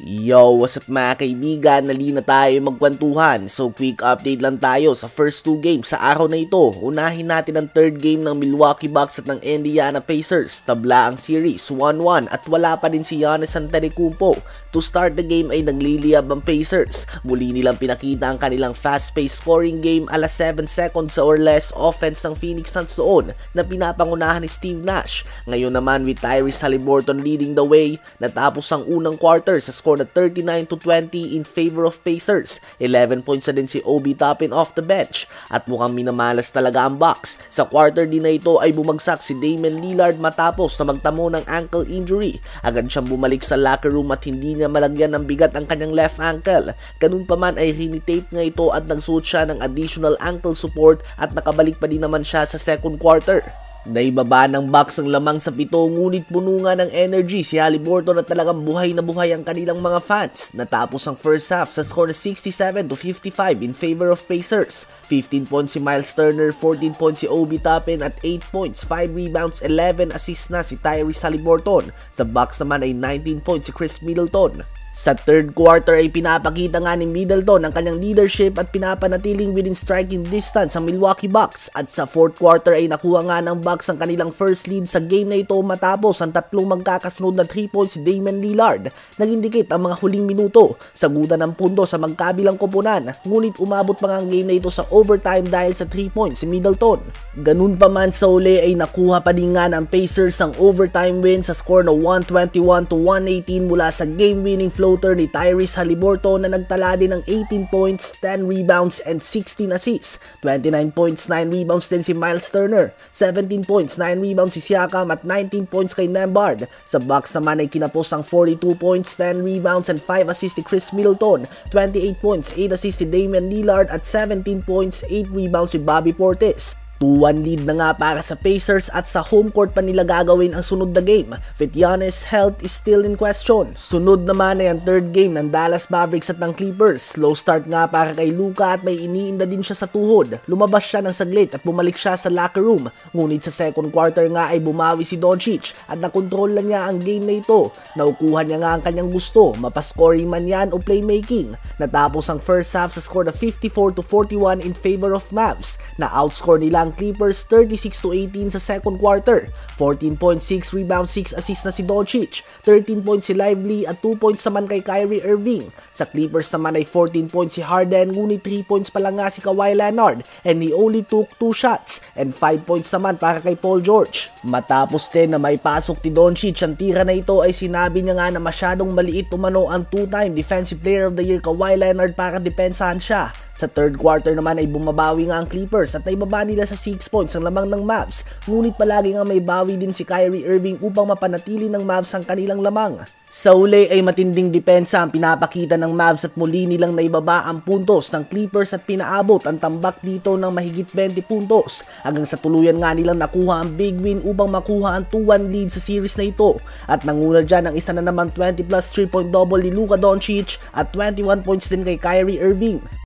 Yo, what's up mga kaibigan? Nali na tayo magkwentuhan. So quick update lang tayo sa first two games sa araw na ito. Unahin natin ang third game ng Milwaukee Bucks at ng Indiana Pacers. Tabla ang series 1-1 at wala pa din si Giannis Antetokounmpo. To start the game ay nagliliyab ang Pacers. Muli nilang pinakita ang kanilang fast-paced scoring game ala 7 seconds or less offense ng Phoenix Suns noon na pinapangunahan ni Steve Nash. Ngayon naman with Tyrese Haliburton leading the way, natapos ang unang quarter sa score na 39-20 in favor of Pacers. 11 points na din si Obi Toppin off the bench at mukhang minamalas talaga ang Bucks. Sa quarter din na ito ay bumagsak si Damian Lillard matapos na magtamo ng ankle injury. Agad siyang bumalik sa locker room at hindi niya malagyan ng bigat ang kanyang left ankle. Ganun pa man ay rinitape nga ito at nagsuot siya ng additional ankle support at nakabalik pa din naman siya sa second quarter. Naibaba ng Bucks ang lamang sa pito ngunit puno nga ng energy si Haliburton at talagang buhay na buhay ang kanilang mga fans. Natapos ang first half sa score na 67-55 in favor of Pacers. 15 points si Miles Turner, 14 points si Obi Toppin at 8 points, 5 rebounds, 11 assists na si Tyrese Haliburton. Sa Bucks naman ay 19 points si Chris Middleton. Sa third quarter ay pinapakita nga ni Middleton ang kanyang leadership at pinapanatiling within striking distance ang Milwaukee Bucks. At sa fourth quarter ay nakuha nga ng Bucks ang kanilang first lead sa game na ito matapos ang tatlong magkakasunod na 3 points si Damian Lillard. Nag-indicate ang mga huling minuto. Sagutan ng punto sa magkabilang koponan, ngunit umabot pa nga ang game na ito sa overtime dahil sa 3 points si Middleton. Ganun pa man sa uli ay nakuha pa din nga ng Pacers ang overtime win sa score na 121-118 mula sa game-winning floater ni Tyrese Haliburton na nagtala din ng 18 points, 10 rebounds, and 16 assists. 29 points, 9 rebounds din si Miles Turner, 17 points, 9 rebounds si Siakam at 19 points kay Nembhard. Sa Bucks naman ay kinapos ang 42 points, 10 rebounds, and 5 assists si Chris Middleton, 28 points, 8 assists si Damian Lillard at 17 points, 8 rebounds si Bobby Portis. 2-1 lead na nga para sa Pacers at sa home court pa nila gagawin ang sunod na game. With Giannis' health is still in question. Sunod naman ay ang third game ng Dallas Mavericks at ng Clippers. Slow start nga para kay Luka at may iniinda din siya sa tuhod. Lumabas siya ng saglit at bumalik siya sa locker room. Ngunit sa second quarter nga ay bumawi si Doncic at nakontrol na niya ang game na ito. Naukuhan niya nga ang kanyang gusto, mapascoring man yan o playmaking. Natapos ang first half sa score na 54-41 in favor of Mavs. Na-outscore nila ang Clippers 36-18 sa second quarter. 14.6 rebounds, 6 assists na si Doncic, 13 points si Lively at 2 points naman kay Kyrie Irving. Sa Clippers naman ay 14 points si Harden ngunit 3 points pa lang nga si Kawhi Leonard and he only took 2 shots and 5 points naman para kay Paul George. Matapos din na may pasok ni Doncic ang tira na ito ay sinabi niya nga na masyadong maliit umano ang 2-time Defensive Player of the Year Kawhi Leonard para depensahan siya. Sa third quarter naman ay bumabawi nga ang Clippers at naibaba nila sa 6 points ang lamang ng Mavs. Ngunit palagi nga may bawi din si Kyrie Irving upang mapanatili ng Mavs ang kanilang lamang. Sa uli ay matinding depensa ang pinapakita ng Mavs at muli nilang naibaba ang puntos ng Clippers at pinaabot ang tambak dito ng mahigit 20 puntos. Hanggang sa tuluyan nga nilang nakuha ang big win upang makuha ang 2-1 lead sa series na ito. At nanguna dyan ang isa na naman 20 plus 3-point double ni Luka Doncic at 21 points din kay Kyrie Irving.